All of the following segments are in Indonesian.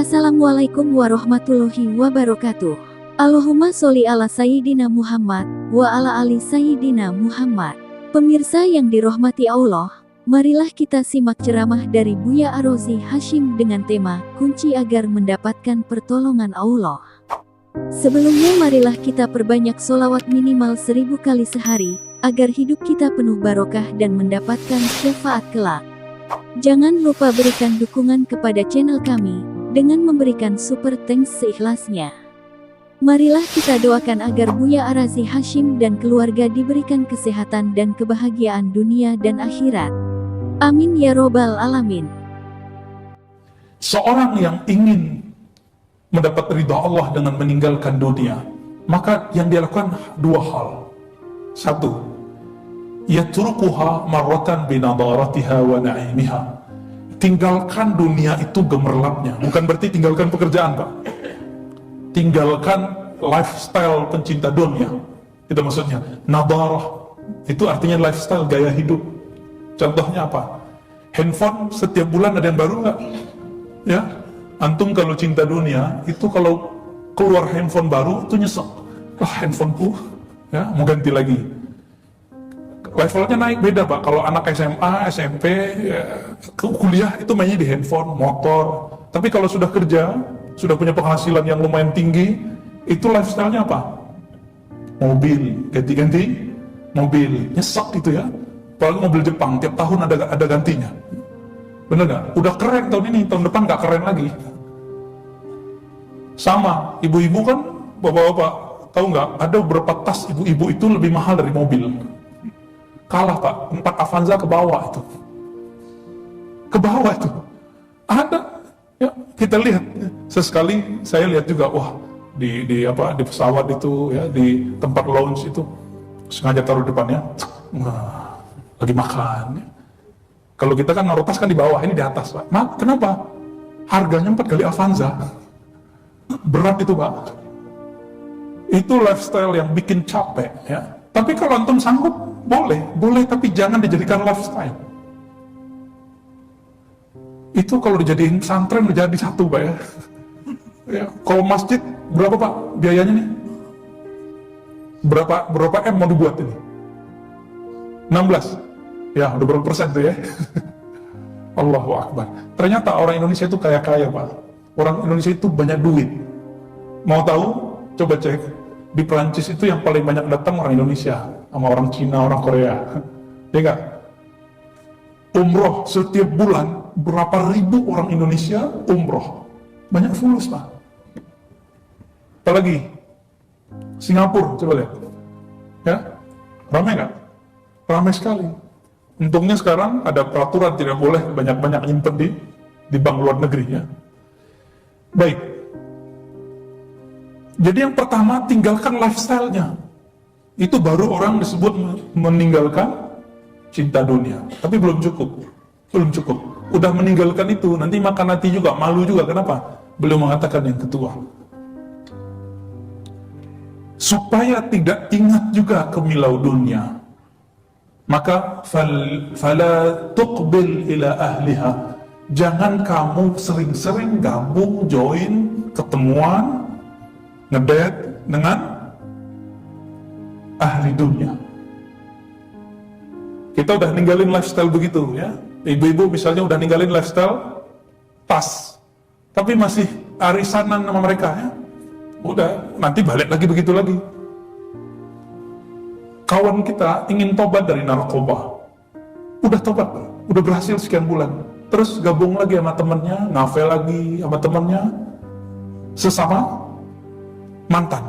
Assalamualaikum warahmatullahi wabarakatuh. Allahumma sholli ala Sayyidina Muhammad wa ala ali Sayyidina Muhammad. Pemirsa yang dirahmati Allah, marilah kita simak ceramah dari Buya Ar-Razi Hasyim dengan tema kunci agar mendapatkan pertolongan Allah. Sebelumnya marilah kita perbanyak sholawat minimal 1000 kali sehari, agar hidup kita penuh barokah dan mendapatkan syafaat kelak. Jangan lupa berikan dukungan kepada channel kami dengan memberikan super thanks seikhlasnya. Marilah kita doakan agar Buya Ar-Razi Hasyim dan keluarga diberikan kesehatan dan kebahagiaan dunia dan akhirat. Amin ya robbal alamin. Seorang yang ingin mendapat ridha Allah dengan meninggalkan dunia, maka yang dia lakukan dua hal. Satu, yatrukuha marratan binadaratiha wa na'imiha. Tinggalkan dunia itu gemerlapnya. Bukan berarti tinggalkan pekerjaan, Pak. Tinggalkan lifestyle pencinta dunia. Itu maksudnya. Nadarah itu artinya lifestyle, gaya hidup. Contohnya apa? Handphone setiap bulan ada yang baru nggak? Ya, antum kalau cinta dunia itu kalau keluar handphone baru itu nyesek. Handphoneku, ya mau ganti lagi. Levelnya naik beda, Pak. Kalau anak SMA, SMP, ya, kuliah itu mainnya di handphone, motor. Tapi kalau sudah kerja, sudah punya penghasilan yang lumayan tinggi, itu lifestyle-nya apa? Mobil, ganti-ganti mobil. Nyesek gitu ya. Apalagi mobil Jepang, tiap tahun ada gantinya. Bener nggak? Udah keren tahun ini, tahun depan nggak keren lagi. Sama, ibu-ibu kan, bapak-bapak, tahu nggak? Ada beberapa tas ibu-ibu itu lebih mahal dari mobil. Kalah, Pak, 4 Avanza ke bawah itu. Ke bawah itu. Ada. Ya, kita lihat. Sesekali saya lihat juga, wah, di pesawat itu, ya, di tempat lounge itu, sengaja taruh depannya, wah, lagi makan. Ya. Kalau kita kan naruh tas kan di bawah, ini di atas, Pak. Nah, kenapa? Harganya 4 kali Avanza. Berat itu, Pak. Itu lifestyle yang bikin capek, ya. Tapi kalau antum sanggup, boleh, tapi jangan dijadikan lifestyle. Itu kalau dijadiin pesantren udah jadi satu, Pak, ya. Ya, kalau masjid berapa, Pak, biayanya nih? Berapa M mau dibuat ini? 16. Ya, udah berapa persen tuh ya? Allahu Akbar. Ternyata orang Indonesia itu kaya-kaya, Pak. Orang Indonesia itu banyak duit. Mau tahu? Coba cek. Di Perancis itu yang paling banyak datang orang Indonesia, sama orang Cina, orang Korea. Ya enggak? Umroh setiap bulan berapa ribu orang Indonesia umroh. Banyak fulus, Pak. Apalagi Singapura, coba lihat. Ya, ramai nggak? Ramai sekali. Untungnya sekarang ada peraturan tidak boleh banyak-banyak nyimpen di bank luar negeri, ya. Baik. Jadi yang pertama, tinggalkan lifestyle-nya. Itu baru orang disebut meninggalkan cinta dunia. Tapi belum cukup. Belum cukup. Udah meninggalkan itu, nanti makan hati juga, malu juga. Kenapa? Belum mengatakan yang kedua. Supaya tidak ingat juga kemilau dunia, maka fala tuqbil ila ahliha. Jangan kamu sering-sering gabung, join, ketemuan, ngedate dengan ahli dunia. Kita udah ninggalin lifestyle begitu, ya. Ibu-ibu misalnya udah ninggalin lifestyle tas, tapi masih arisanan sama mereka, ya. Udah, nanti balik lagi begitu lagi. Kawan kita ingin tobat dari narkoba, udah tobat, udah berhasil sekian bulan, terus gabung lagi sama temennya, ngafe lagi sama temennya, sesama mantan,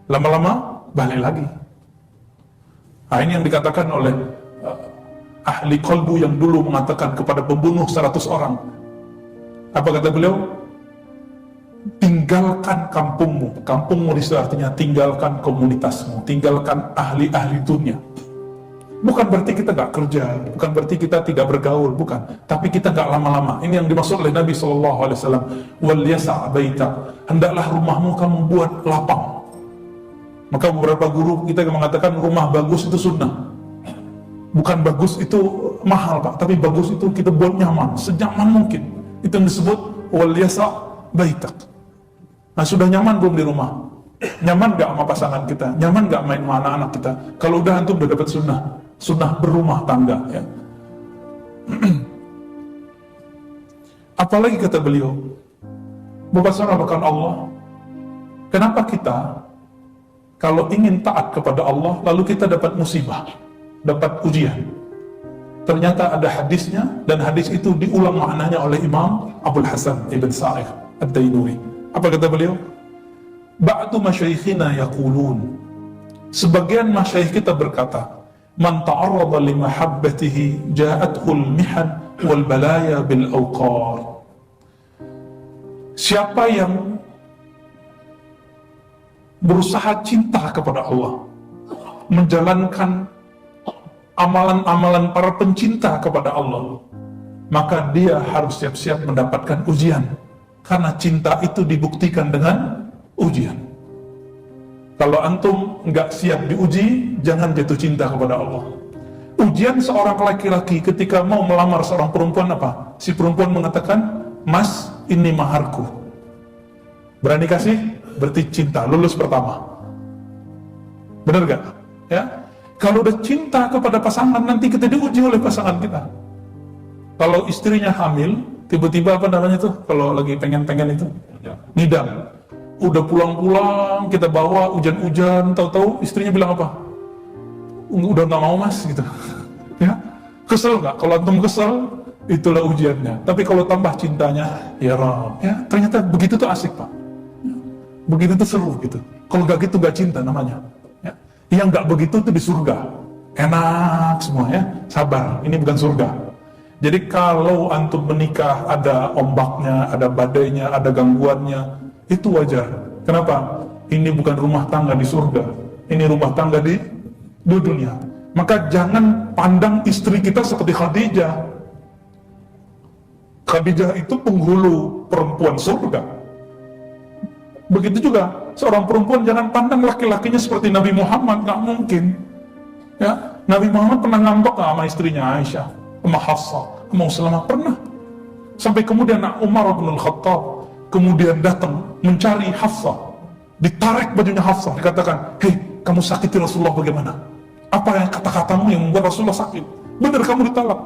lama-lama balik lagi. Nah, ini yang dikatakan oleh ahli qalbu yang dulu mengatakan kepada pembunuh 100 orang. Apa kata beliau? Tinggalkan kampungmu. Kampungmu di situ artinya tinggalkan komunitasmu, tinggalkan ahli-ahli dunia. Bukan berarti kita gak kerja, bukan berarti kita tidak bergaul, bukan. Tapi kita gak lama-lama. Ini yang dimaksud oleh Nabi SAW. Wal yasa' baitak. Hendaklah rumahmu kamu buat lapang. Maka beberapa guru kita mengatakan rumah bagus itu sunnah. Bukan bagus itu mahal, Pak, tapi bagus itu kita buat nyaman, senyaman mungkin. Itu yang disebut wal yasa' baitak. Nah, sudah nyaman belum di rumah? Nyaman gak sama pasangan kita? Nyaman gak main sama anak-anak kita? Kalau udah antum udah dapat sunnah berumah tangga ya. Apalagi kata beliau, bahkan Allah, kenapa kita kalau ingin taat kepada Allah lalu kita dapat musibah, dapat ujian? Ternyata ada hadisnya, dan hadis itu diulang maknanya oleh Imam Abdul Hasan Ibn Sa'ih Ad-Dainuri. Apa kata beliau? Ba'du masyayikhina yaqulun, sebagian masyayikh kita berkata, man ta'arrada li mahabbatihi ja'athul mihan wal balaya bil awqar. Siapa yang berusaha cinta kepada Allah, menjalankan amalan-amalan para pencinta kepada Allah, maka dia harus siap-siap mendapatkan ujian, karena cinta itu dibuktikan dengan ujian. Kalau antum nggak siap diuji, jangan jatuh cinta kepada Allah. Ujian seorang laki-laki ketika mau melamar seorang perempuan apa? Si perempuan mengatakan, mas, ini maharku. Berani kasih? Berarti cinta, lulus pertama. Benar gak? Ya? Kalau udah cinta kepada pasangan, nanti kita diuji oleh pasangan kita. Kalau istrinya hamil, tiba-tiba apa namanya tuh? Kalau lagi pengen-pengen itu, ngidam. Udah pulang-pulang, kita bawa hujan-hujan, tahu-tahu istrinya bilang apa? Udah nggak mau mas, gitu. Ya, kesel nggak? Kalau antum kesel, itulah ujiannya. Tapi kalau tambah cintanya, ya Rob, ya ternyata begitu tuh asik pak. Begitu tuh seru gitu. Kalau nggak gitu nggak cinta namanya. Ya. Yang nggak begitu tuh di surga, enak semua ya. Sabar, ini bukan surga. Jadi kalau antum menikah ada ombaknya, ada badainya, ada gangguannya, itu wajar. Kenapa? Ini bukan rumah tangga di surga, ini rumah tangga di dunia. Maka jangan pandang istri kita seperti Khadijah. Khadijah itu penghulu perempuan surga. Begitu juga seorang perempuan jangan pandang laki-lakinya seperti Nabi Muhammad, nggak mungkin. Ya, Nabi Muhammad pernah ngambek sama istrinya Aisyah, sama Hafsah, sama Uslamah, pernah. Sampai kemudian Umar bin Khattab kemudian datang mencari Hafsah, ditarik bajunya Hafsah, dikatakan, hei, kamu sakiti Rasulullah bagaimana? Apa yang kata-katamu yang membuat Rasulullah sakit? Benar kamu ditalak.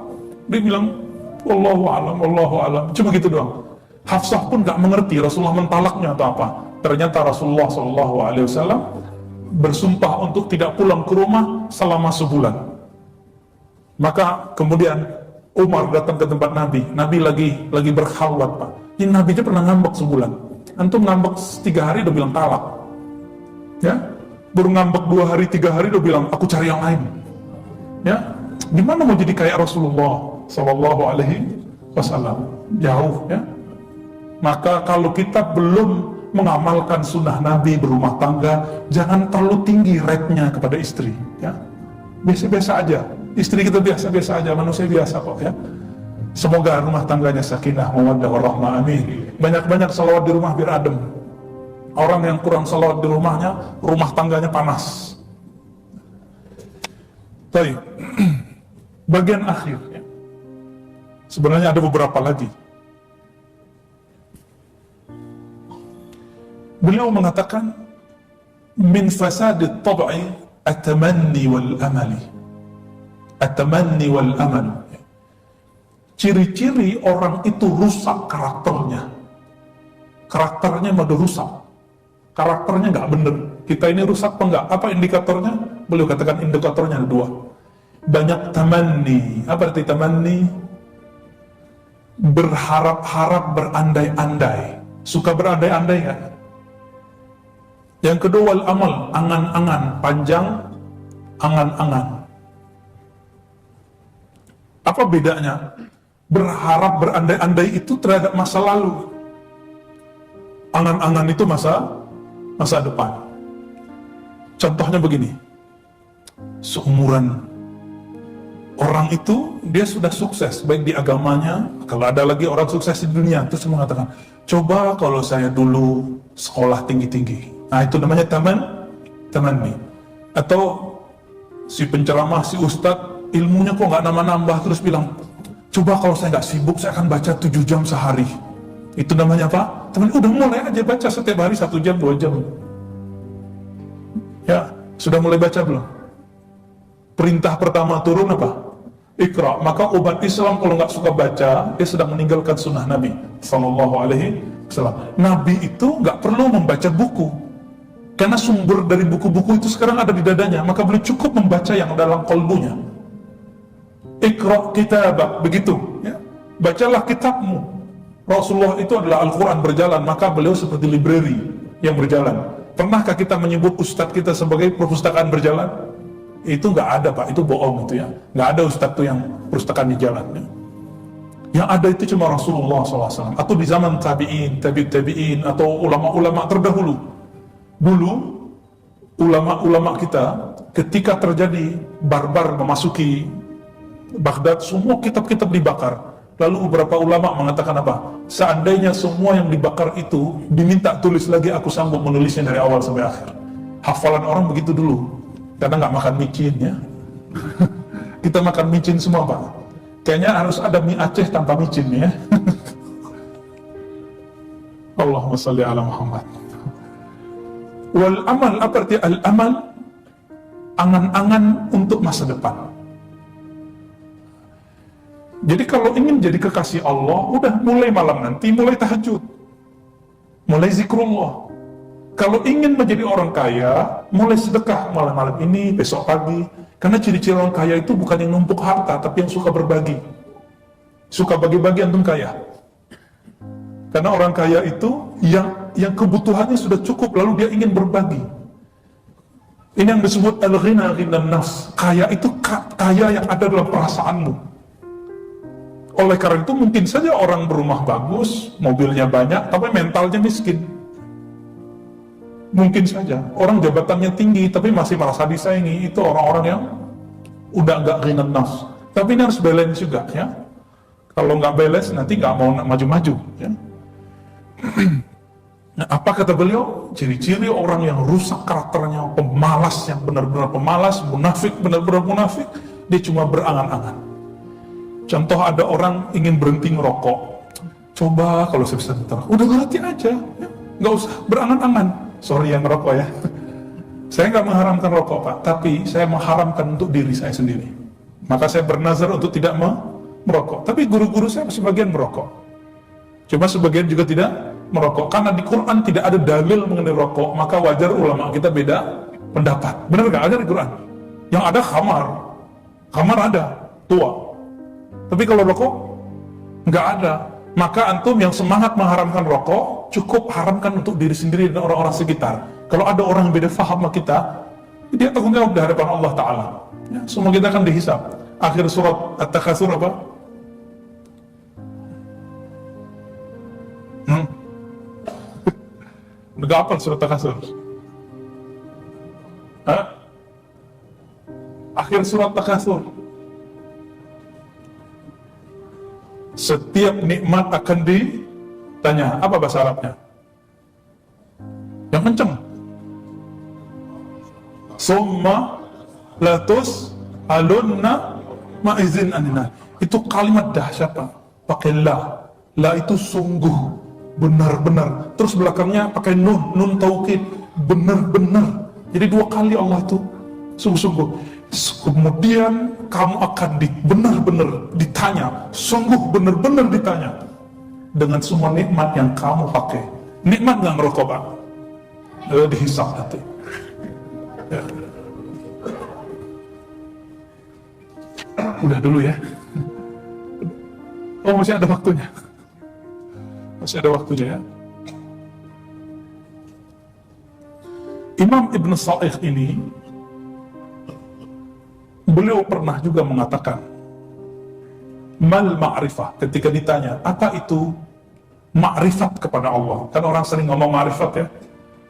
Dia bilang, wallahu alam, wallahu alam. Cuma gitu doang. Hafsah pun gak mengerti Rasulullah mentalaknya atau apa. Ternyata Rasulullah SAW bersumpah untuk tidak pulang ke rumah selama sebulan. Maka kemudian Umar datang ke tempat Nabi. Nabi lagi berkhalwat pak. Ini Nabi aja pernah ngambek sebulan. Antum ngambek 3 hari udah bilang talak. Ya, baru ngambek 2 hari 3 hari udah bilang aku cari yang lain. Ya, gimana mau jadi kayak Rasulullah Sallallahu Alaihi Wasallam? Jauh ya. Maka kalau kita belum mengamalkan sunnah Nabi berumah tangga, jangan terlalu tinggi rate-nya kepada istri. Ya, biasa-biasa aja. Istri kita biasa-biasa aja, manusia biasa kok ya. Semoga rumah tangganya sakinah, mawaddah, warahmah, amin. Banyak-banyak salawat di rumah biar adem. Orang yang kurang salawat di rumahnya, rumah tangganya panas. Baik. Bagian akhir ya. Sebenarnya ada beberapa lagi. Beliau mengatakan, min fasadit tab'i at-tamanni wal amali. At-tamanni wal amal. Ciri-ciri orang itu rusak karakternya. Karakternya udah rusak. Karakternya nggak bener. Kita ini rusak apa enggak? Apa indikatornya? Beliau katakan indikatornya ada 2. Banyak tamanni. Apa arti tamanni? Berharap-harap, berandai-andai. Suka berandai-andai kan? Yang kedua, wal amal, angan-angan, panjang, angan-angan. Apa bedanya? Berharap, berandai-andai itu terhadap masa lalu. Angan-angan itu masa depan. Contohnya begini. Seumuran orang itu, dia sudah sukses, baik di agamanya, kalau ada lagi orang sukses di dunia, terus mengatakan, coba kalau saya dulu sekolah tinggi-tinggi. Nah itu namanya tamanni. Atau si penceramah, si ustadz, ilmunya kok nggak nambah-nambah, terus bilang, coba kalau saya nggak sibuk, saya akan baca 7 jam sehari. Itu namanya apa? Teman, udah mulai aja baca setiap hari 1 jam, 2 jam. Ya, sudah mulai baca belum? Perintah pertama turun apa? Iqra. Maka umat Islam kalau nggak suka baca, dia sedang meninggalkan sunnah Nabi Sallallahu Alaihi Wasallam. Nabi itu nggak perlu membaca buku, karena sumber dari buku-buku itu sekarang ada di dadanya. Maka beliau cukup membaca yang dalam kalbunya. Iqra kitabak, begitu. Ya. Bacalah kitabmu. Rasulullah itu adalah Al-Quran berjalan, maka beliau seperti library yang berjalan. Pernahkah kita menyebut ustadz kita sebagai perpustakaan berjalan? Itu nggak ada, Pak, itu bohong itu ya. Nggak ada ustadz tuh yang perpustakaan di jalan ya. Yang ada itu cuma Rasulullah SAW, atau di zaman tabi'in, tabi'in, atau ulama-ulama terdahulu. Dulu ulama-ulama kita ketika terjadi barbar memasuki Baghdad, semua kitab-kitab dibakar. Lalu beberapa ulama mengatakan apa? Seandainya semua yang dibakar itu diminta tulis lagi, aku sanggup menulisnya dari awal sampai akhir. Hafalan orang begitu dulu, karena nggak makan micin ya. Kita makan micin semua, Pak. Kayaknya harus ada mie Aceh tanpa micin ya. Allahumma salli ala Muhammad. Wal amal, apa arti al amal? Angan-angan untuk masa depan. Jadi kalau ingin jadi kekasih Allah, udah mulai malam nanti, mulai tahajud, mulai zikrullah. Kalau ingin menjadi orang kaya, mulai sedekah malam-malam ini, besok pagi. Karena ciri-ciri orang kaya itu bukan yang numpuk harta, tapi yang suka berbagi. Suka bagi-bagi, antum kaya. Karena orang kaya itu yang kebutuhannya sudah cukup, lalu dia ingin berbagi. Ini yang disebut al-ghina ghinan nafs. Kaya itu kaya yang ada dalam perasaanmu. Oleh karena itu mungkin saja orang berumah bagus, mobilnya banyak, tapi mentalnya miskin. Mungkin saja orang jabatannya tinggi, tapi masih merasa disaingi. Itu orang-orang yang udah nggak ghinan nafs. Tapi ini harus balance juga ya. Kalau nggak balance nanti nggak mau maju-maju. Ya. Nah, apa kata beliau? Ciri-ciri orang yang rusak karakternya, pemalas, yang benar-benar pemalas, munafik, benar-benar munafik, dia cuma berangan-angan. Contoh, ada orang ingin berhenti ngerokok. Coba kalau saya bisa ngerokok, udah berhenti aja, ya. Nggak usah berangan-angan. Sorry yang ngerokok ya. Saya nggak mengharamkan rokok, Pak, tapi saya mengharamkan untuk diri saya sendiri. Maka saya bernazar untuk tidak merokok. Tapi guru-guru saya sebagian merokok. Cuma sebagian juga tidak merokok. Karena di Quran tidak ada dalil mengenai rokok, maka wajar ulama kita beda pendapat. Benar nggak? Ada di Quran. Yang ada khamar. Khamar ada, tua. Tapi kalau rokok, nggak ada. Maka antum yang semangat mengharamkan rokok, cukup haramkan untuk diri sendiri dan orang-orang sekitar. Kalau ada orang yang beda faham sama kita, dia tanggung jawab di hadapan Allah Ta'ala. Ya, semua kita akan dihisab. Akhir surat At-Takatsur apa? Nggak apa surat At-Takatsur? Akhir surat At-Takatsur. Setiap nikmat akan ditanya. Apa bahasa Arabnya? Yang kenceng. Summa latus alunna ma'izin anina. Itu kalimat dahsyat, Pak. Pakai la. La itu sungguh, benar-benar. Terus belakangnya pakai nun, nun taukid, benar-benar. Jadi 2 kali Allah itu sungguh-sungguh. Kemudian kamu akan benar-benar ditanya, sungguh benar-benar ditanya dengan semua nikmat yang kamu pakai. Nikmat nggak ngerokok, Pak? Dihisab nanti. Ya. Udah dulu ya. Oh, masih ada waktunya. Masih ada waktunya ya. Imam Ibn Sa'ih ini, beliau pernah juga mengatakan, mal ma'rifah, ketika ditanya, apa itu ma'rifat kepada Allah? Kan orang sering ngomong ma'rifat ya.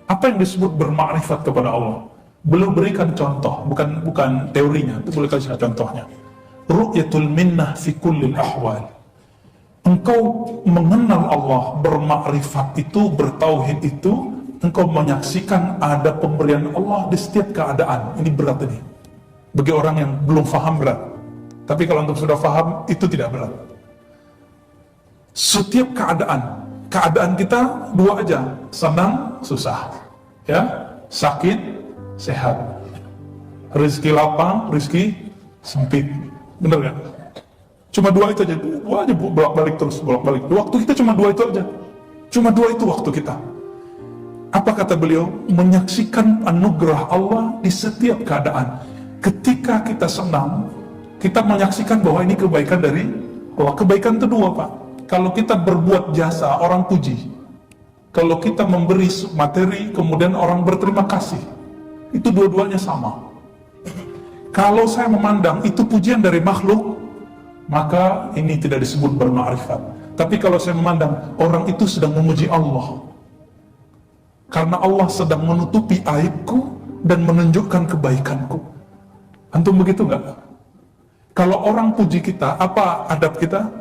Apa yang disebut bermakrifat kepada Allah? Beliau berikan contoh, bukan teorinya, itu boleh kasih contohnya. Ru'yatul minnah fi kullil ahwal. Engkau mengenal Allah, bermakrifat itu, bertauhid itu, engkau menyaksikan ada pemberian Allah di setiap keadaan. Ini berat ini. Bagi orang yang belum faham berat. Tapi kalau untuk sudah faham, itu tidak berat. Setiap keadaan, keadaan kita dua aja, senang, susah, ya, sakit, sehat, rezeki lapang, rezeki sempit, bener gak? Cuma dua itu aja, bolak-balik terus, bolak-balik. Waktu kita cuma dua itu aja, cuma dua itu waktu kita. Apa kata beliau? Menyaksikan anugerah Allah di setiap keadaan. Ketika kita senang, kita menyaksikan bahwa ini kebaikan dari Allah. Kebaikan itu dua, Pak. Kalau kita berbuat jasa, orang puji. Kalau kita memberi materi, kemudian orang berterima kasih. Itu dua-duanya sama. Kalau saya memandang itu pujian dari makhluk, maka ini tidak disebut berma'rifat. Tapi kalau saya memandang orang itu sedang memuji Allah, karena Allah sedang menutupi aibku dan menunjukkan kebaikanku. Antum begitu nggak? Kalau orang puji kita, apa adab kita?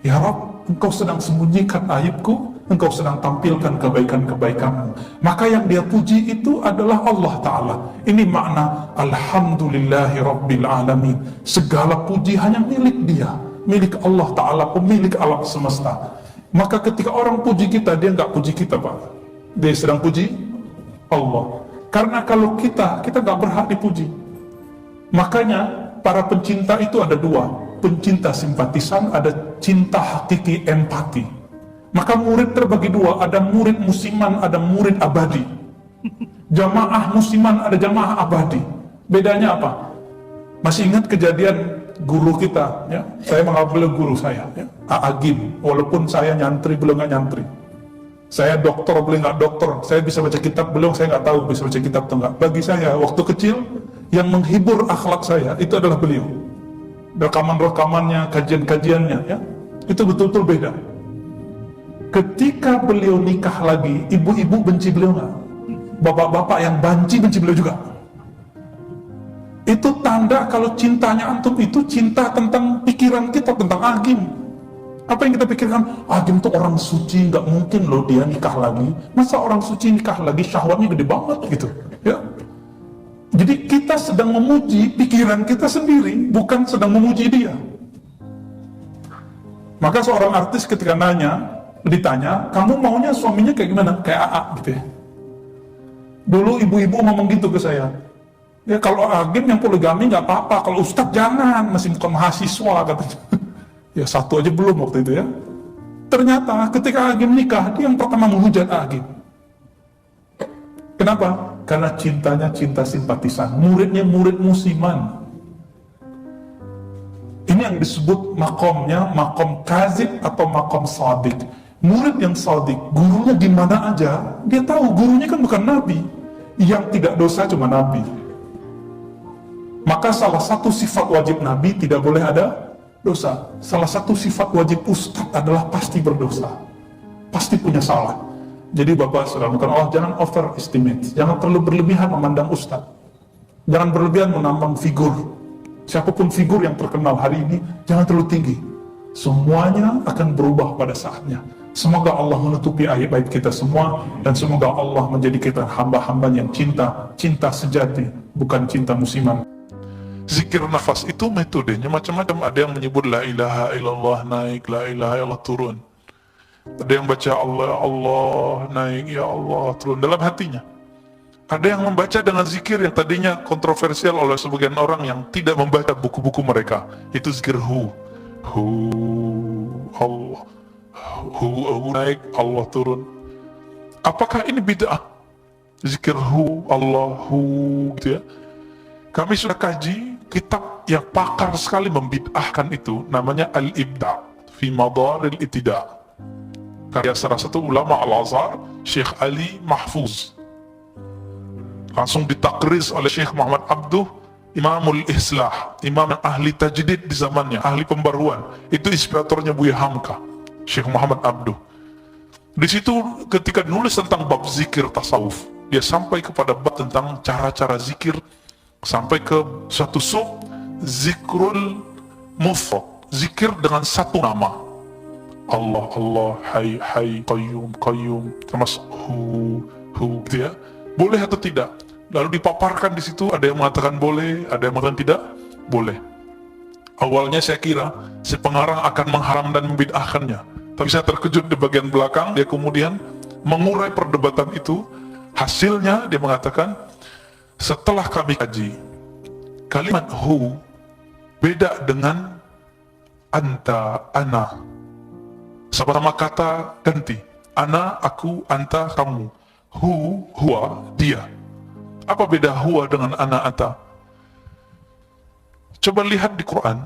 Ya Rabb, Engkau sedang sembunyikan aibku, Engkau sedang tampilkan kebaikan-kebaikanmu. Maka yang dia puji itu adalah Allah Ta'ala. Ini makna Alhamdulillahi Rabbil Alamin. Segala puji hanya milik dia, milik Allah Ta'ala, pemilik alam semesta. Maka ketika orang puji kita, dia nggak puji kita, Pak. Dia sedang puji Allah. Karena kalau kita nggak berhak dipuji. Makanya para pencinta itu ada dua, pencinta simpatisan, ada cinta hakiki empati. Maka murid terbagi dua, ada murid musiman, ada murid abadi. Jamaah musiman, ada jamaah abadi. Bedanya apa? Masih ingat kejadian guru kita, ya? Saya mengambil guru saya, ya? Agim. Walaupun saya nyantri, beliau nggak nyantri. Saya dokter, beliau nggak dokter. Saya bisa baca kitab, beliau saya nggak tahu bisa baca kitab atau nggak. Bagi saya, waktu kecil, yang menghibur akhlak saya, itu adalah beliau. Rekaman-rekamannya, kajian-kajiannya, ya? Itu betul-betul beda. Ketika beliau nikah lagi, ibu-ibu benci beliau nggak? Bapak-bapak yang benci beliau juga. Itu tanda kalau cintanya antum itu cinta tentang pikiran kita, tentang Agim. Apa yang kita pikirkan? Agim tuh orang suci, nggak mungkin loh dia nikah lagi. Masa orang suci nikah lagi, syahwatnya gede banget gitu, ya? Jadi kita sedang memuji pikiran kita sendiri, bukan sedang memuji dia. Maka seorang artis ketika ditanya, kamu maunya suaminya kayak gimana? Kayak AA gitu ya. Dulu ibu-ibu ngomong gitu ke saya. Ya kalau Agim yang poligami nggak apa-apa, kalau Ustadz jangan, masih bukan mahasiswa katanya. Ya satu aja belum waktu itu ya. Ternyata ketika Agim nikah, dia yang pertama menghujat Agim. Kenapa? Karena cintanya cinta simpatisan. Muridnya murid musiman. Ini yang disebut makomnya, makom kazib atau makom sadik. Murid yang sadik, gurunya di mana aja, dia tahu gurunya kan bukan nabi. Yang tidak dosa cuma nabi. Maka salah satu sifat wajib nabi tidak boleh ada dosa. Salah satu sifat wajib ustadz adalah pasti berdosa, pasti punya salah. Jadi Bapak Saudara, bukan Allah, jangan overestimate, jangan terlalu berlebihan memandang ustadz, jangan berlebihan menambang figur. Siapapun figur yang terkenal hari ini, jangan terlalu tinggi. Semuanya akan berubah pada saatnya. Semoga Allah menutupi aib-aib kita semua, dan semoga Allah menjadi kita hamba-hamba yang cinta sejati, bukan cinta musiman. Zikir nafas itu metodenya macam-macam. Ada yang menyebut la ilaha illallah naik, la ilaha illallah turun. Ada yang baca Allah, Allah naik, ya Allah turun dalam hatinya. Ada yang membaca dengan zikir yang tadinya kontroversial oleh sebagian orang yang tidak membaca buku-buku mereka. Itu zikir hu, Allah, hu naik, Allah turun. Apakah ini bid'ah? Zikir hu, Allah, hu gitu ya. Kami sudah kaji kitab yang pakar sekali membid'ahkan itu, namanya Al-Ibda' fi Madaril Ittida', karya salah satu ulama Al-Azhar, Syekh Ali Mahfuz. Langsung ditakriz oleh Syekh Muhammad Abduh, Imamul Islah, imam yang ahli tajdid di zamannya, ahli pembaruan. Itu inspiratornya Buya Hamka, Syekh Muhammad Abduh. Di situ ketika nulis tentang bab zikir tasawuf, dia sampai kepada bab tentang cara-cara zikir, sampai ke satu sub zikrul mufrad, zikir dengan satu nama, Allah, Allah, Hay, Hay, Qayyum, termasuk hu gitu ya. Boleh atau tidak? Lalu dipaparkan di situ, ada yang mengatakan boleh, ada yang mengatakan tidak boleh. Awalnya saya kira si pengarang akan mengharam dan membid'ahkannya, Tapi saya terkejut di bagian belakang, dia kemudian mengurai perdebatan itu. Hasilnya dia mengatakan, setelah kami kaji, kalimat hu beda dengan anta, ana. Sama-sama kata ganti. Ana, aku, anta, kamu. Hu, huwa, dia. Apa beda huwa dengan ana, anta? Coba lihat di Quran.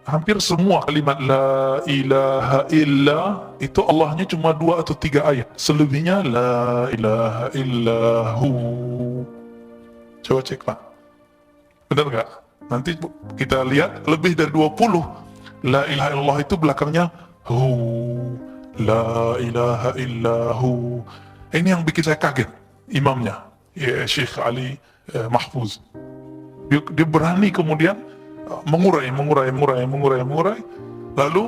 Hampir semua kalimat la ilaha illa itu Allahnya cuma 2 atau 3 ayat. Selebihnya la ilaha illahu. Coba cek Pak, benar nggak? Nanti kita lihat lebih dari 20 la ilaha illallah itu belakangnya hu, la ilaha illahu. Ini yang bikin saya kaget, imamnya ya, Syekh Ali Mahfuz. Dia berani kemudian mengurai. Lalu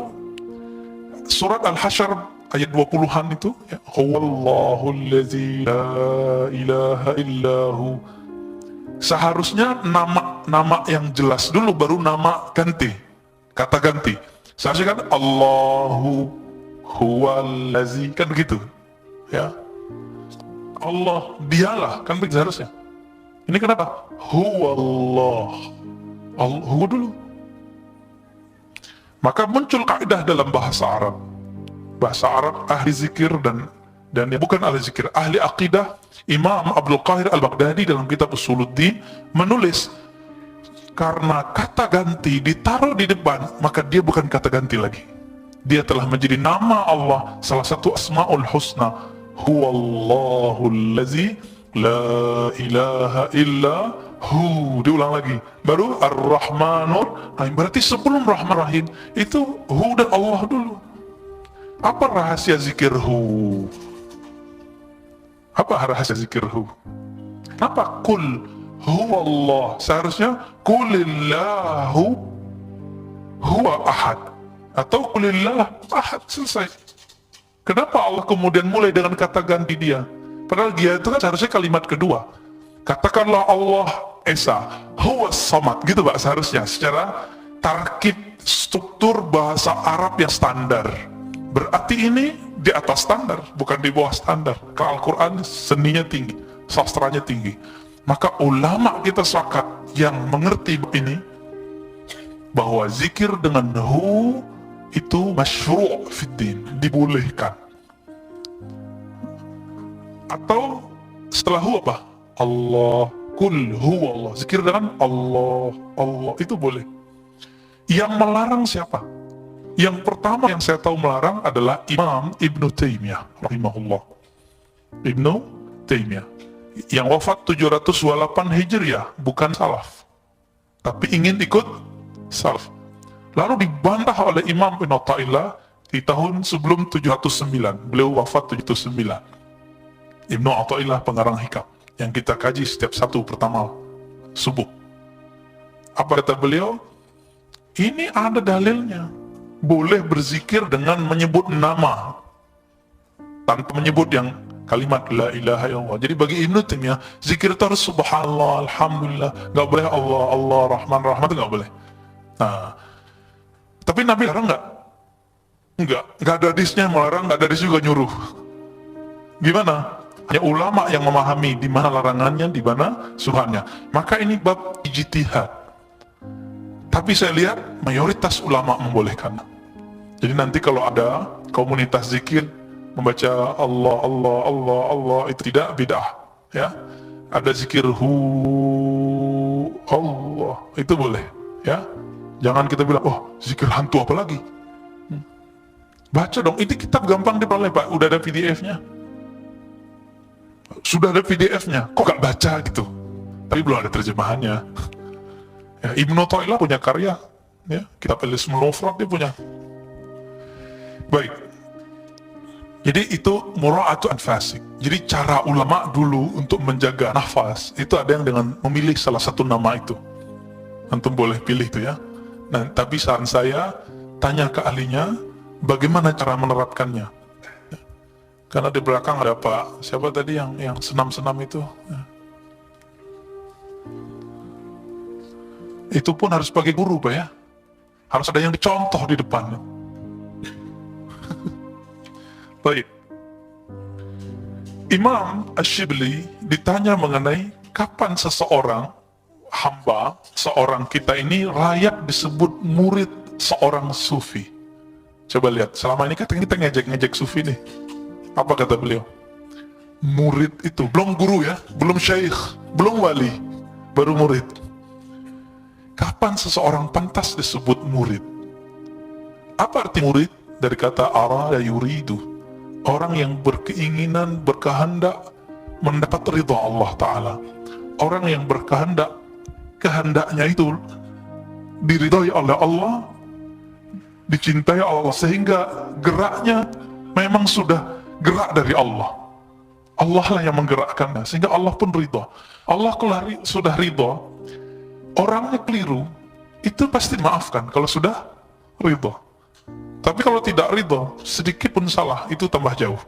surat Al-Hasyr ayat 20-an itu ya, huwallahul ladzi la ilaha illahu. Seharusnya nama yang jelas dulu, baru nama ganti, kata ganti. Seharusnya kan Allahu huwallazi, kan begitu ya, Allah dialah, kan begitu seharusnya. Ini kenapa huwallah, huwa dulu. Maka muncul kaidah dalam bahasa Arab. Bahasa Arab ahli zikir dan yang bukan ahli zikir, ahli aqidah. Imam Abdul Qahir Al-Baghdadi dalam kitab Usuluddin menulis, karena kata ganti ditaruh di depan, maka dia bukan kata ganti lagi. Dia telah menjadi nama Allah, salah satu Asmaul Husna. Huwallahul ladzi la ilaha illa hu. Diulang lagi, baru Ar-Rahmanur Rahim. Berarti sebelum Rahman Rahim itu hu dan Allah dulu. Apa rahasia zikir hu? Apa rahasia zikir hu? Apa kul huwallah? Seharusnya kulillahu huwa ahad, atau kulillah ahad, selesai. Kenapa Allah kemudian mulai dengan kata ganti dia? Padahal dia itu kan seharusnya kalimat kedua. Katakanlah Allah Esa, huwa samad, gitu Pak, seharusnya secara tarkib struktur bahasa Arab yang standar. Berarti ini di atas standar, bukan di bawah standar. Karena Al-Quran seninya tinggi, sastranya tinggi. Maka ulama kita sepakat yang mengerti ini, bahwa zikir dengan hu itu masyru' fiddin, dibolehkan. Atau setelah hu apa? Allah, kul huwa Allah. Zikir dengan Allah, Allah itu boleh. Yang melarang siapa? Yang pertama yang saya tahu melarang adalah Imam Ibnu Taimiyah rahimahullah. Ibnu Taimiyah yang wafat 728 Hijriah, bukan salaf, tapi ingin ikut salaf. Lalu dibantah oleh Imam Ibn Atta'illah di tahun sebelum 709. Beliau wafat 709. Ibnu Atta'illah pengarang Hikam yang kita kaji setiap Sabtu pertama subuh. Apa kata beliau? Ini ada dalilnya. Boleh berzikir dengan menyebut nama tanpa menyebut yang kalimat la ilaha illallah. Jadi bagi Ibnu Taimiyah, zikir itu harus subhanallah, alhamdulillah, gak boleh Allah, Allah, Rahman, Rahman, itu gak boleh. Nah, tapi Nabi larang gak? Enggak ada hadisnya melarang, gak ada hadis juga nyuruh. Gimana? Hanya ulama yang memahami di mana larangannya, di mana suhannya. Maka ini bab ijtihad. Tapi saya lihat mayoritas ulama membolehkan. Jadi nanti kalau ada komunitas zikir membaca Allah, Allah, Allah, Allah, itu tidak bid'ah, ya. Ada zikir hu Allah, itu boleh, ya. Jangan kita bilang, oh zikir hantu apa lagi? Baca dong, ini kitab gampang dipelajari Pak, udah ada PDF-nya. Sudah ada PDF-nya, kok gak baca gitu? Tapi belum ada terjemahannya. Ya, Ibnu Atta'illah punya karya, ya, kitab Al-Ismul Mufrad dia punya. Baik. Jadi itu mura'atu anfasik. Jadi cara ulama dulu untuk menjaga nafas itu ada yang dengan memilih salah satu nama itu. Antum boleh pilih itu ya. Nah, tapi saran saya tanya ke ahlinya bagaimana cara menerapkannya. Ya. Karena di belakang ada Pak, siapa tadi yang senam-senam itu? Ya. Itu pun harus pakai guru Pak ya. Harus ada yang dicontoh di depannya. Baik. Imam Ash-Shibli ditanya mengenai kapan seseorang hamba, seorang kita ini layak disebut murid seorang sufi. Coba lihat, selama ini kita ngejek-ngejek sufi nih. Apa kata beliau? Murid itu, belum guru ya, belum syekh, belum wali, baru murid. Kapan seseorang pantas disebut murid? Apa arti murid? Dari kata arada yuridu. Orang yang berkeinginan, berkehendak mendapat ridha Allah Ta'ala. Orang yang berkehendak, kehendaknya itu diridhai oleh Allah, dicintai Allah, sehingga geraknya memang sudah gerak dari Allah. Allah lah yang menggerakkannya, sehingga Allah pun ridha. Allah kalau sudah ridha, orangnya keliru, itu pasti dimaafkan kalau sudah ridha. Tapi kalau tidak ridha, sedikit pun salah, itu tambah jauh.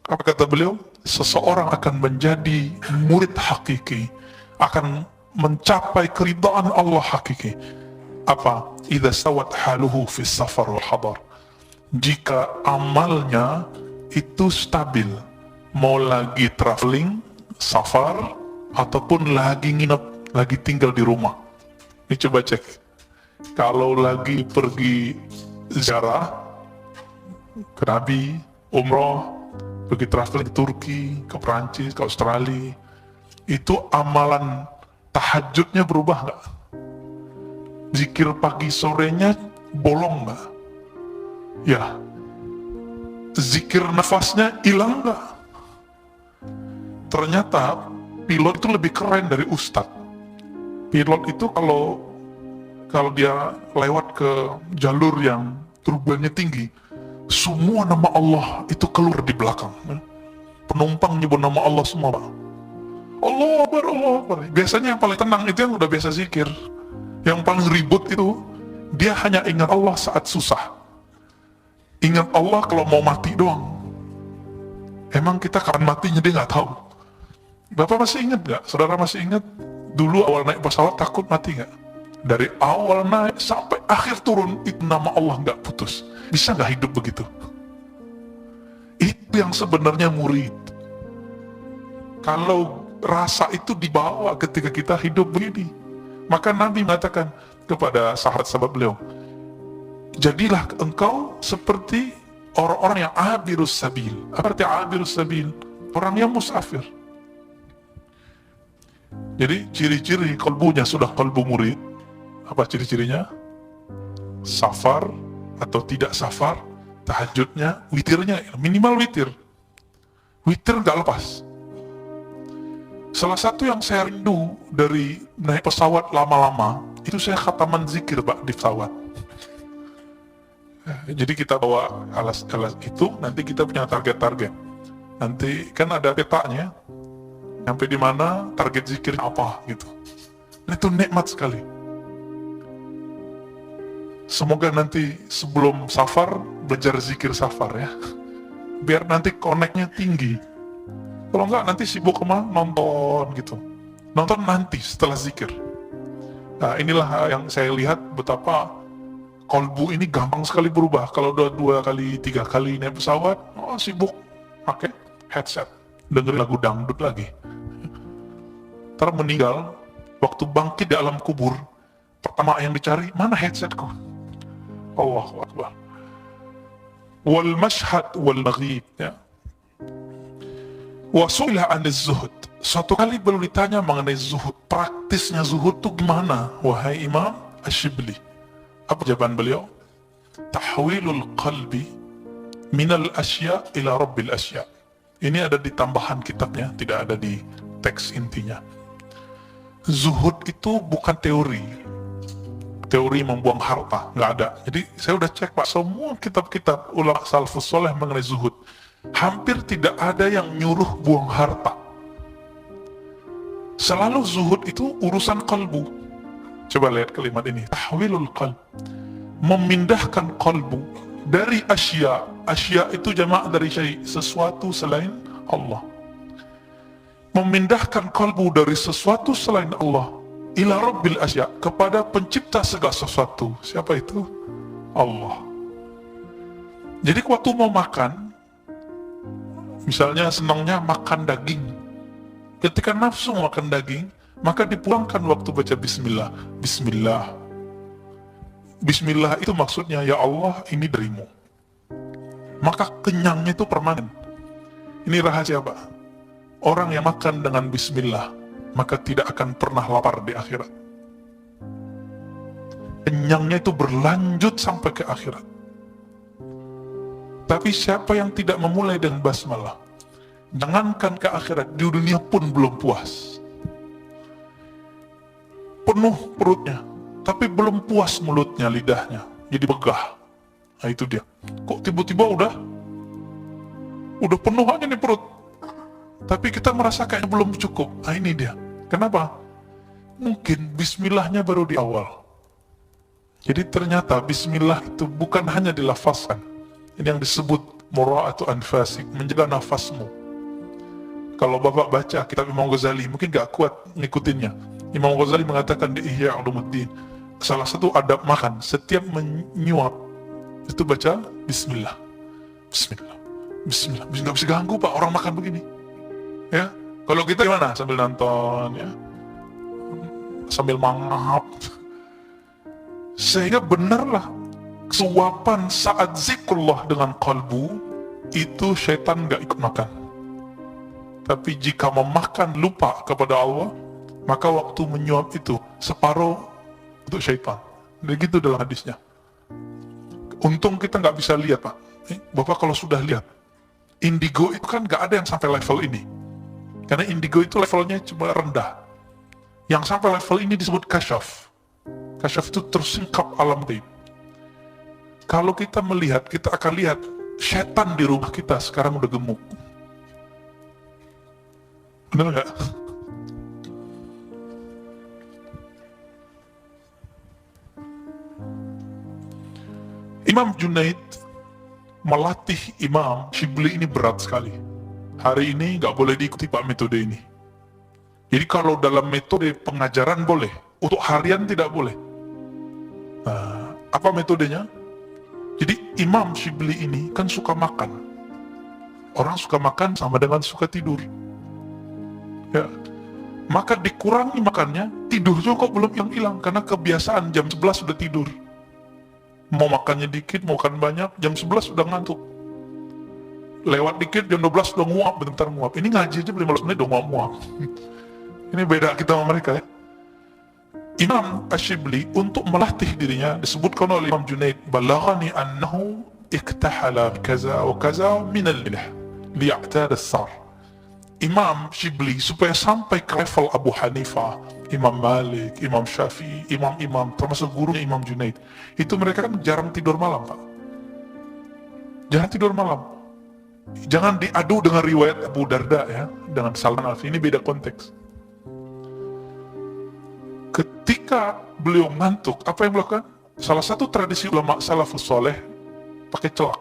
Apa kata beliau? Seseorang akan menjadi murid hakiki, akan mencapai keridhaan Allah hakiki. Apa? Idza stawat haluhu fi safar wal hadar. Jika amalnya itu stabil, mau lagi traveling, safar, ataupun lagi nginep, lagi tinggal di rumah. Ini coba cek. Kalau lagi pergi ziarah ke Nabi, umroh, pergi traveling ke Turki, ke Perancis, ke Australia, itu amalan tahajudnya berubah nggak? Zikir pagi sorenya bolong nggak? Ya, zikir nafasnya hilang nggak? Ternyata pilot itu lebih keren dari ustadz. Pilot itu kalau dia lewat ke jalur yang turbulennya tinggi, semua nama Allah itu keluar di belakang. Penumpang nyebut nama Allah semua, Pak. Allah Akbar, Allah Akbar. Biasanya yang paling tenang itu yang udah biasa zikir. Yang paling ribut itu, dia hanya ingat Allah saat susah. Ingat Allah kalau mau mati doang. Emang kita kapan matinya dia nggak tahu. Bapak masih ingat nggak? Saudara masih ingat? Dulu awal naik pesawat takut mati nggak? Dari awal naik sampai akhir turun, itu nama Allah nggak putus. Bisa nggak hidup begitu? Itu yang sebenarnya murid. Kalau rasa itu dibawa ketika kita hidup begini, maka Nabi mengatakan kepada sahabat-sahabat beliau, jadilah engkau seperti orang-orang yang abirus sabil. Apa arti abirus sabil? Orang yang musafir. Jadi ciri-ciri kalbunya sudah kalbu murid. Apa ciri-cirinya? Safar atau tidak safar, tahajudnya, witirnya, minimal witir. Witir gak lepas. Salah satu yang saya rindu dari naik pesawat lama-lama, itu saya khataman zikir, Pak, di pesawat. Jadi kita bawa alas-alas itu, nanti kita punya target-target. Nanti kan ada petanya, sampai di mana target zikir apa gitu. Dan itu nikmat sekali. Semoga nanti sebelum safar belajar zikir safar ya, biar nanti connect-nya tinggi. Kalau enggak nanti sibuk kemana? Nonton gitu. Nonton nanti setelah zikir. Nah inilah yang saya lihat betapa kolbu ini gampang sekali berubah. Kalau udah 2 kali, 3 kali naik pesawat, sibuk pakai headset, dengerin lagu dangdut lagi. Ntar meninggal, waktu bangkit di alam kubur, pertama yang dicari, mana headsetku? Allahu Akbar. Wal mashhad wal maghib, ya. Wa su'ila 'anil zuhud. Suatu kali beliau ditanya mengenai zuhud, praktisnya zuhud itu gimana, wahai Imam Ash-Shibli? Apa jawaban beliau? Tahwilul qalbi minal asya ila rabbil asya. Ini ada di tambahan kitabnya, tidak ada di teks intinya. Zuhud itu bukan teori membuang harta, nggak ada. Jadi saya udah cek, Pak, semua kitab-kitab ulama salafus soleh mengenai zuhud, hampir tidak ada yang nyuruh buang harta. Selalu zuhud itu urusan kalbu. Coba lihat kalimat ini, tahwilul qalb, memindahkan kalbu dari asya. Asya itu jamak dari syai', sesuatu selain Allah. Memindahkan kalbu dari sesuatu selain Allah ila rabbil asya, kepada pencipta segala sesuatu. Siapa itu? Allah. Jadi waktu mau makan, misalnya senangnya makan daging, ketika nafsu makan daging, maka dipulangkan waktu baca bismillah. Bismillah. Bismillah itu maksudnya, ya Allah, ini darimu. Maka kenyangnya itu permanen. Ini rahasia, Pak. Orang yang makan dengan bismillah, maka tidak akan pernah lapar di akhirat. Kenyangnya itu berlanjut sampai ke akhirat. Tapi siapa yang tidak memulai dengan basmalah, jangankan ke akhirat, di dunia pun belum puas. Penuh perutnya, tapi belum puas mulutnya, lidahnya, jadi begah. Nah itu dia. Kok tiba-tiba udah penuh aja nih perut, tapi kita merasa kayaknya belum cukup. Nah ini dia. Kenapa? Mungkin bismillahnya baru di awal. Jadi ternyata bismillah itu bukan hanya dilafazkan. Ini yang disebut mura'atu anfasik, menjaga nafasmu. Kalau Bapak baca kitab Imam Ghazali, mungkin gak kuat ngikutinnya. Imam Ghazali mengatakan di Ihya Ulumuddin, salah satu adab makan, setiap menyuap, itu baca bismillah. Bismillah. Bismillah. Gak bisa ganggu, Pak, orang makan begini. Ya, kalau kita gimana? Sambil nonton, ya, sambil mangap. Sehingga benarlah, suapan saat zikrullah dengan kalbu, itu syaitan gak ikut makan. Tapi jika memakan lupa kepada Allah, maka waktu menyuap itu separuh untuk syaitan. Begitu dalam hadisnya. Untung kita gak bisa lihat, Pak. Bapak kalau sudah lihat, indigo itu kan gak ada yang sampai level ini. Karena indigo itu levelnya cuma rendah. Yang sampai level ini disebut kasyaf. Kasyaf itu tersingkap alam gaib. Kalau kita melihat, kita akan lihat setan di rumah kita sekarang udah gemuk. Benar nggak? Imam Junaid melatih Imam Shibli ini berat sekali. Hari ini nggak boleh diikuti, Pak, metode ini. Jadi kalau dalam metode pengajaran boleh, untuk harian tidak boleh. Nah, apa metodenya? Jadi Imam Shibli ini kan suka makan. Orang suka makan sama dengan suka tidur. Ya, maka dikurangi makannya, tidur juga kok belum hilang karena kebiasaan jam 11 sudah tidur. Mau makannya dikit, mau makan banyak, jam 11 sudah ngantuk. Lewat dikit, jam 12 sudah nguap, bentar nguap. Ini ngaji aja 15 menit udah nguap-nguap. Ini beda kita sama mereka, ya. Imam Ash-Shibli untuk melatih dirinya disebutkan oleh Imam Junaid, balaghani annahu iktahala kaza wa kaza min al-milh liya'tada as-sar. Imam Shibli supaya sampai ke level Abu Hanifah, Imam Malik, Imam Syafi'i, imam-imam termasuk gurunya Imam Junaid, itu mereka kan jarang tidur malam, Pak. Jarang tidur malam. Jangan diadu dengan riwayat Abu Darda, ya, dengan Salman Al-Farisi. Ini beda konteks. Ketika beliau ngantuk, apa yang melakukan? Salah satu tradisi ulama salafus soleh pakai celak.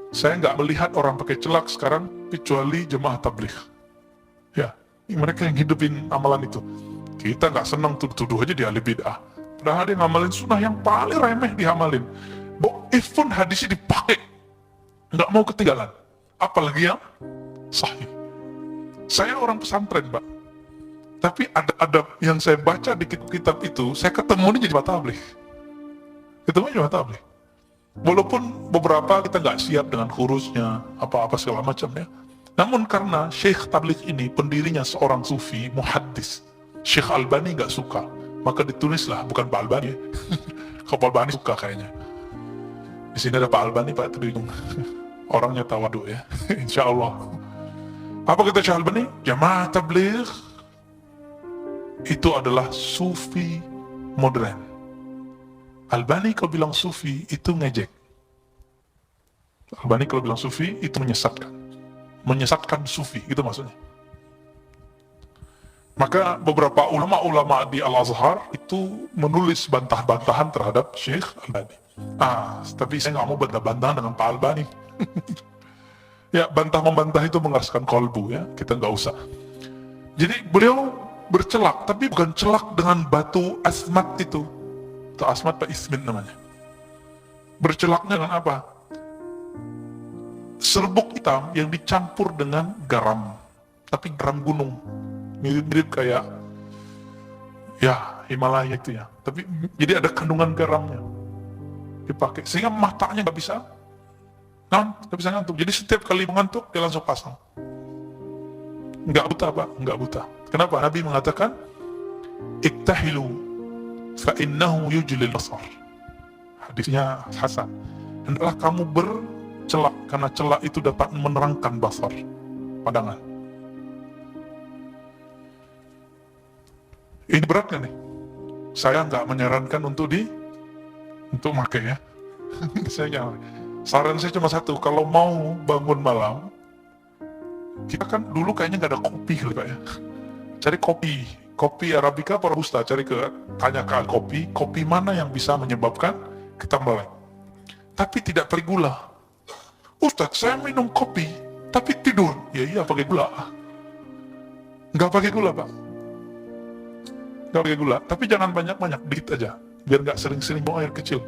Saya nggak melihat orang pakai celak sekarang kecuali jemaah tabligh. Ya, mereka yang hidupin amalan itu. Kita nggak senang tuduh aja di ahli bid'ah. Padahal dia ngamalin sunnah yang paling remeh diamalin. Even hadisnya dipakai, nggak mau ketinggalan. Apalagi yang sahih. Saya orang pesantren, Pak. Tapi ada yang saya baca di kitab itu, saya ketemu ini jadi tabligh. Ketemu jadi tabligh. Walaupun beberapa kita nggak siap dengan hurufnya, apa-apa segala macamnya. Namun karena Syekh Tabligh ini pendirinya seorang sufi, muhaddis, Syekh Albani nggak suka, maka ditulislah, bukan Pak Albani. Kalau Pak Albani suka kayaknya. Di sini ada Pak Albani, Pak, itu orangnya tawadu, ya. Insya Allah. Apa kata Syekh Albani? Jamaah Tabligh itu adalah sufi modern. Albani kalau bilang sufi itu ngejek. Albani kalau bilang sufi itu menyesatkan sufi, itu maksudnya. Maka beberapa ulama-ulama di Al-Azhar itu menulis bantah-bantahan terhadap Syekh Albani. Tapi saya nggak mau bantah-bantahan dengan Pak Albani. Ya, bantah-membantah itu mengeraskan kolbu, ya, kita nggak usah. Jadi beliau bercelak, tapi bukan celak dengan batu asmat itu. Atau asmat Pak Ismin namanya. Bercelaknya dengan apa? Serbuk hitam yang dicampur dengan garam, tapi garam gunung, mirip-mirip kayak ya Himalaya itu ya, tapi jadi ada kandungan garamnya dipakai, sehingga matanya nggak bisa ngantuk. Jadi setiap kali mengantuk dia langsung pasang. Nggak buta Pak, nggak buta. Kenapa? Nabi mengatakan iktahilu fa innahu yujlil basar. Hadisnya hasan. Hendaklah kamu bercelak, karena celak itu dapat menerangkan basar, pandangan. Ini berat gak nih? Saya nggak menyarankan untuk pakai ya. Saran saya cuma satu, kalau mau bangun malam, kita kan dulu kayaknya nggak ada kopi kali Pak ya. Cari kopi Arabica atau Robusta, tanya ke kopi mana yang bisa menyebabkan kita melek. Tapi tidak pakai gula. Ustadz, saya minum kopi, tapi tidur. Ya iya pakai gula. Nggak pakai gula Pak. Nggak pakai gula, tapi jangan banyak-banyak, dikit aja. Biar nggak sering-sering buang air kecil.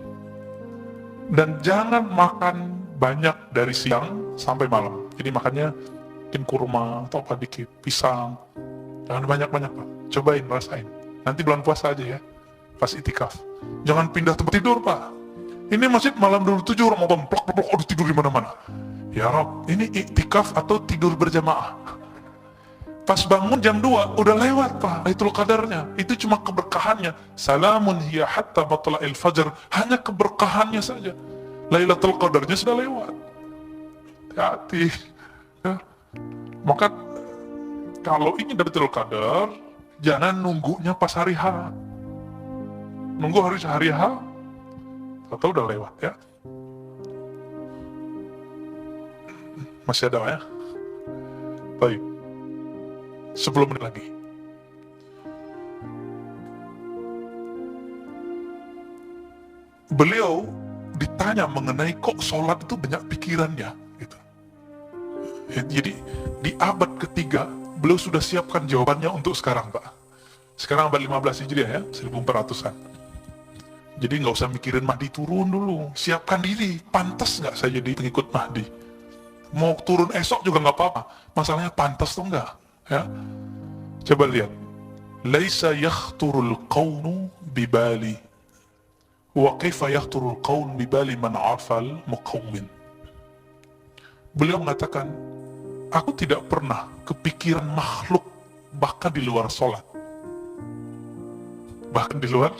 Dan jangan makan banyak dari siang sampai malam. Jadi makannya mungkin kurma atau apa dikit, pisang. Jangan banyak-banyak Pak. Cobain, rasain. Nanti bulan puasa aja ya, pas itikaf. Jangan pindah tempat tidur Pak. Ini masjid malam dulu 7 Ramadan, plok-plok, aduh tidur di mana-mana. Ya Rob, ini iktikaf atau tidur berjamaah. Pas bangun jam 2, udah lewat Pak, Lailatul Qadarnya. Itu cuma keberkahannya. Salamun hiya hatta matla'il fajr. Hanya keberkahannya saja. Lailatul Qadarnya sudah lewat. Hati-hati. Ya. Maka kalau ingin Lailatul Qadar, jangan nunggunya pas hari H. Nunggu hari H, atau udah lewat ya. Masih ada ya? Baik. 10 menit lagi. Beliau ditanya mengenai kok sholat itu banyak pikirannya gitu. Jadi di abad ketiga beliau sudah siapkan jawabannya untuk sekarang Pak. Sekarang abad 15 Hijriah ya, 1400-an. Jadi nggak usah mikirin Mahdi turun dulu, siapkan diri. Pantas nggak saya jadi pengikut Mahdi? Mau turun esok juga nggak apa-apa. Masalahnya pantas tuh nggak? Ya, coba lihat. Laisa yakhturul qawnu bibali wa kaifa yakhturul qawn bibali man afal muqawwin. Beliau mengatakan, aku tidak pernah kepikiran makhluk bahkan di luar sholat. Bahkan di luar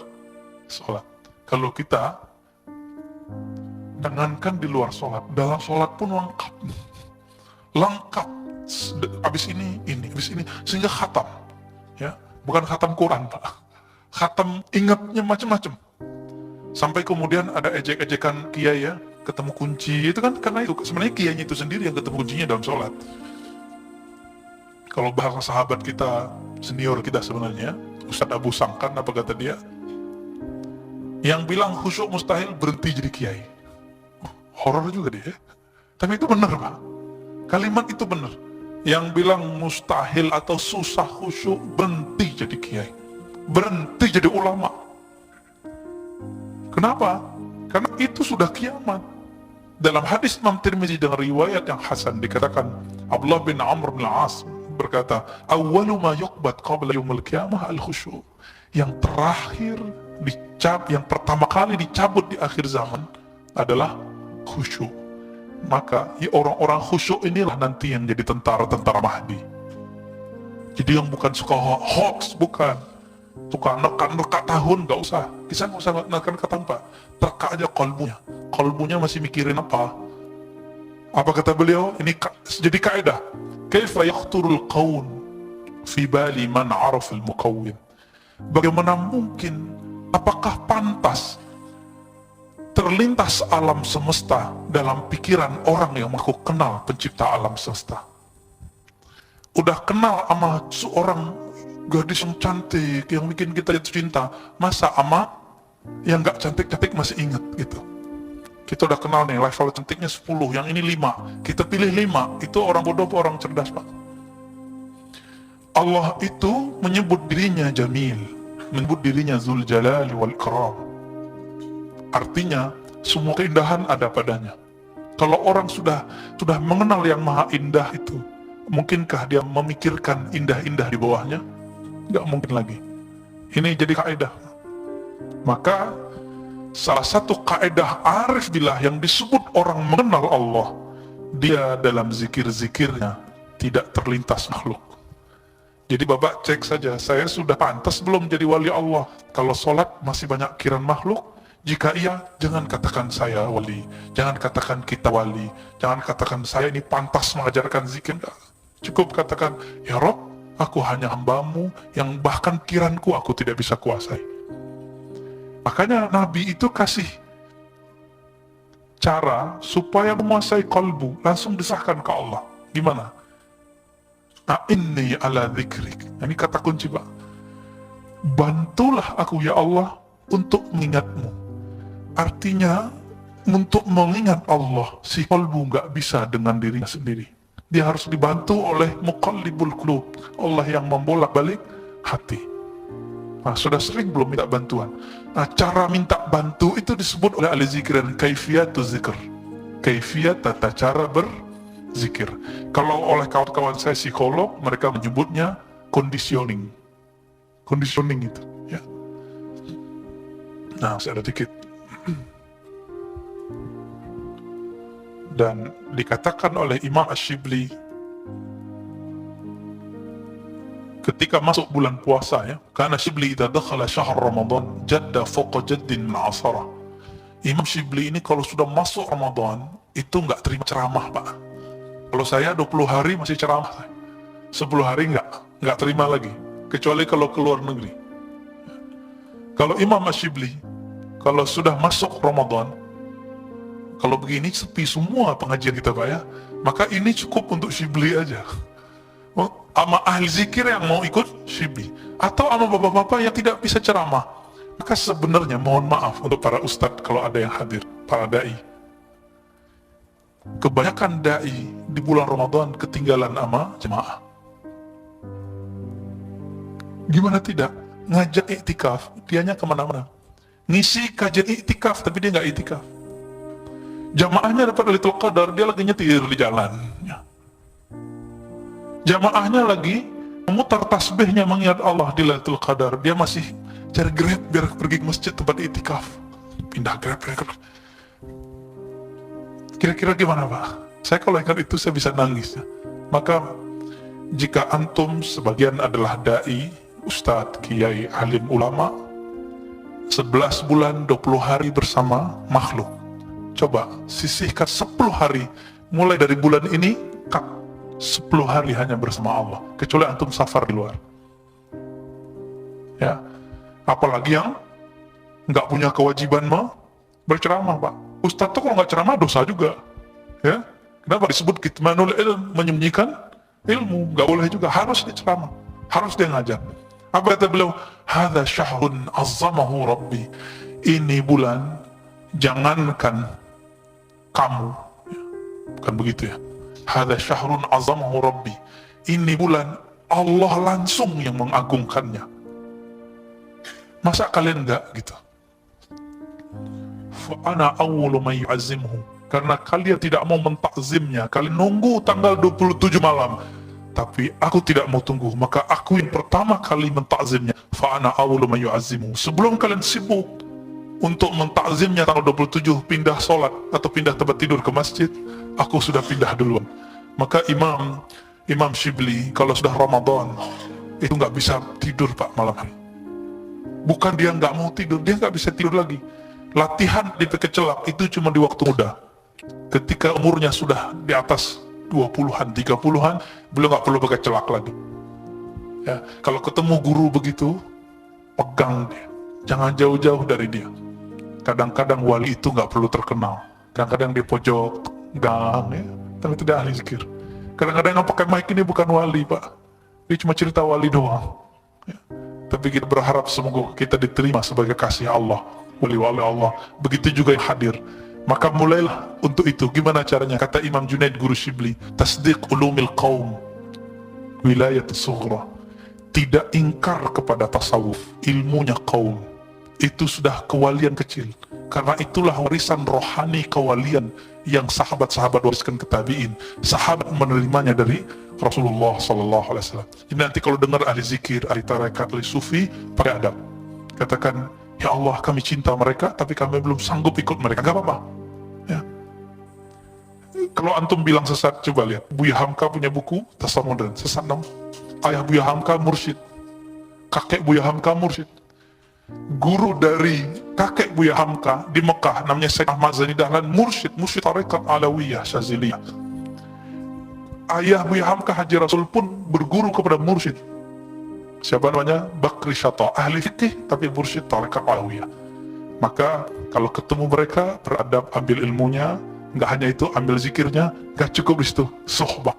sholat. Kalau kita jangankan di luar sholat, dalam sholat pun lengkap. Habis ini, sehingga khatam, ya, bukan khatam Quran Pak, khatam ingatnya macam-macam, sampai kemudian ada ejek-ejekan kiai ya, ketemu kunci, itu kan karena itu sebenarnya kiainya itu sendiri yang ketemu kuncinya dalam sholat. Kalau bahasa sahabat kita, senior kita sebenarnya, Ustadz Abu Sangkan, apa kata dia? Yang bilang khusyuk mustahil berhenti jadi kiai. Horor juga dia, tapi itu benar Pak, kalimat itu benar. Yang bilang mustahil atau susah khusyuk berhenti jadi kiai, berhenti jadi ulama. Kenapa? Karena itu sudah kiamat. Dalam hadis Imam Tirmizi dengan riwayat yang hasan dikatakan, Abdullah bin Amr bin As berkata, awwalu ma yuqbad qabla yaumil qiyamah al-khusyuk. Yang terakhir yang pertama kali dicabut di akhir zaman adalah khusyuk. Maka ya orang-orang khusyuk inilah nanti yang jadi tentara-tentara Mahdi. Jadi yang bukan suka hoax, bukan suka nekan-nekan tahun, gak usah. Kita gak usah nekan-nekan Pak. Terka aja kolbunya masih mikirin apa. Apa kata beliau? Ini jadi kaidah. Kaifa yakhturul qawn fi bali man araf al-muqawwin. Bagaimana mungkin, apakah pantas terlintas alam semesta dalam pikiran orang yang mengaku kenal pencipta alam semesta? Udah kenal sama seorang gadis yang cantik, yang bikin kita jatuh cinta, masa sama yang gak cantik-cantik masih ingat gitu? Kita udah kenal nih, level cantiknya 10, yang ini 5, kita pilih 5, itu orang bodoh apa orang cerdas Pak? Allah itu menyebut dirinya Jamil, menyebut dirinya Dzul Jalali wal Ikram. Artinya semua keindahan ada padanya. Kalau orang sudah mengenal yang maha indah itu, mungkinkah dia memikirkan indah-indah di bawahnya? Nggak mungkin lagi. Ini jadi kaidah. Maka salah satu kaidah arif billah yang disebut orang mengenal Allah, dia dalam zikir-zikirnya tidak terlintas makhluk. Jadi Bapak cek saja, saya sudah pantas belum jadi wali Allah? Kalau sholat masih banyak kiraan makhluk? Jika iya, jangan katakan saya wali, jangan katakan kita wali, jangan katakan saya ini pantas mengajarkan zikir. Cukup katakan, ya Rob, aku hanya hambamu yang bahkan kiranku aku tidak bisa kuasai. Makanya Nabi itu kasih cara supaya menguasai kalbu, langsung disahkan ke Allah. Gimana? Inni ala dzikrik. Ini kata kunci, Pak. Bantulah aku ya Allah untuk mengingatmu. Artinya untuk mengingat Allah, si kalbu nggak bisa dengan dirinya sendiri. Dia harus dibantu oleh muqallibul qulub, Allah yang membolak-balik hati. Nah, sudah sering belum minta bantuan. Nah, cara minta bantu itu disebut oleh ahli zikir kaifiyatu zikr. Kaifiyat tata cara berzikir. Kalau oleh kawan-kawan saya psikolog, mereka menyebutnya conditioning. Conditioning itu, ya. Nah, saya ada dikit. Dan dikatakan oleh Imam Ash-Shibli ketika masuk bulan puasa, ya, karena Shibli idza dakhala syahr Ramadan jadda fawqa jaddin ma'asara. Imam Shibli ini kalau sudah masuk Ramadan itu nggak terima ceramah, Pak. Kalau saya 20 hari masih ceramah, 10 hari nggak terima lagi, kecuali kalau keluar negeri. Kalau Imam Ash-Shibli kalau sudah masuk Ramadan, kalau begini sepi semua pengajian kita, Pak, ya, maka ini cukup untuk Shibli aja. Sama ahli zikir yang mau ikut Shibli, atau sama bapak-bapak yang tidak bisa ceramah. Maka sebenarnya mohon maaf untuk para ustadz kalau ada yang hadir, para da'i. Kebanyakan da'i di bulan Ramadan ketinggalan sama jemaah. Gimana tidak? Ngajak iktikaf, dianya kemana-mana. Ngisi kajian iktikaf, tapi dia nggak iktikaf. Jamaahnya dapat Lailatul Qadar, dia lagi nyetir di jalan. Jamaahnya lagi memutar tasbihnya mengingat Allah di Lailatul Qadar, dia masih cari Grab biar pergi ke masjid tempat itikaf. Pindah Grab. Kira-kira gimana, Pak? Saya kalau ingat itu saya bisa nangis, ya. Maka jika antum sebagian adalah da'i, ustadz, kiai, alim, ulama, 11 bulan 20 hari bersama makhluk, coba sisihkan 10 hari mulai dari bulan ini, 10 hari hanya bersama Allah, kecuali antum safar di luar, ya. Apalagi yang nggak punya kewajiban berceramah, Pak. Ustadz tuh kalau nggak ceramah dosa juga, ya. Kenapa disebut kitmanul ilm, menyembunyikan ilmu? Nggak boleh juga, harus dia ceramah, harus dia ngajar. Apa kata beliau? Hadza syahrun azzamahu rabbi. Ini bulan, jangankan kamu, bukan begitu, ya. Hadza syahrun azzamahu rabbi. Ini bulan Allah langsung yang mengagungkannya. Masa kalian enggak gitu? Fa ana awwalu man yu'azzimhu. Karena kalian tidak mau mentakzimnya, kalian nunggu tanggal 27 malam. Tapi aku tidak mau tunggu, maka aku yang pertama kali mentakzimnya. Fa ana awwalu man yu'azzimhu. Sebelum kalian sibuk untuk mentakzimnya tanggal 27, pindah sholat atau pindah tempat tidur ke masjid, aku sudah pindah duluan. Maka Imam Shibli kalau sudah Ramadan itu nggak bisa tidur, Pak, malam hari. Bukan dia nggak mau tidur, dia nggak bisa tidur lagi. Latihan di kecelak itu cuma di waktu muda. Ketika umurnya sudah di atas 20-an, 30-an, beliau nggak perlu pakai celak lagi, ya. Kalau ketemu guru begitu, pegang dia, jangan jauh-jauh dari dia. Kadang-kadang wali itu nggak perlu terkenal, kadang-kadang di pojok gang, ya, tapi tidak ahli zikir. Kadang-kadang yang pakai mic ini bukan wali, Pak, dia cuma cerita wali doang, ya. Tapi kita berharap semoga kita diterima sebagai kasih Allah, wali-wali Allah. Begitu juga yang hadir. Maka mulailah untuk itu. Gimana caranya? Kata Imam Junaid, guru Shibli, tasdiq ulumil qaum wilayat sughra. tidak ingkar kepada tasawuf, ilmunya kaum. Itu sudah kewalian kecil. Karena itulah warisan rohani kewalian yang sahabat-sahabat wariskan ke tabi'in. Sahabat menerimanya dari Rasulullah SAW. Jadi nanti kalau dengar ahli zikir, ahli tarekat, ahli sufi, pakai adab. Katakan, ya Allah kami cinta mereka, tapi kami belum sanggup ikut mereka. Gak apa-apa. Ya. Kalau antum bilang sesat, coba lihat. Buya Hamka punya buku, Tasawuf Modern. Sesat dong. Ayah Buya Hamka mursyid. Kakek Buya Hamka mursyid. Guru dari kakek Buya Hamka di Mekah namanya Syekh Ahmad Zaini Dahlan, mursyid tarekat Alawiyah Syaziliyah. Ayah Buya Hamka Haji Rasul pun berguru kepada mursyid. Siapa namanya? Bakri Syata, ahli fikih tapi mursyid tarekat Alawiyah. Maka kalau ketemu mereka, beradab, ambil ilmunya. Nggak hanya itu, ambil zikirnya. Nggak cukup di situ, sohbah.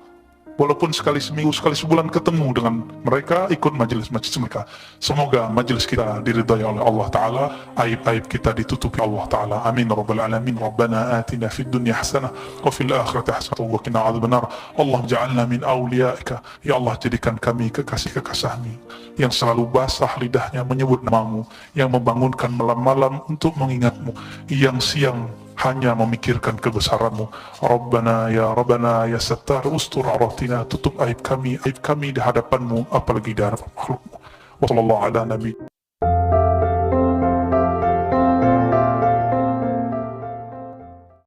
Walaupun sekali seminggu, sekali sebulan ketemu dengan mereka, ikut majelis-majelis mereka. Semoga majelis kita diridhai oleh Allah Ta'ala, aib-aib kita ditutupi Allah Ta'ala. Amin Rabbal Alamin. Rabbana atina fid dunya hasanah wa fil akhirati hasanah wa qina adzabannar. Allah ja'alna min awliyaika. Ya Allah, jadikan kami kekasih-kekasihmu yang selalu basah lidahnya menyebut namamu, yang membangunkan malam-malam untuk mengingatmu, yang siang hanya memikirkan kebesaranmu. Rabbana ya Sattar, ustur auratina, tutup aib kami di hadapanmu, apalagi di hadapan makhlukmu. Wa sallallahu ala nabi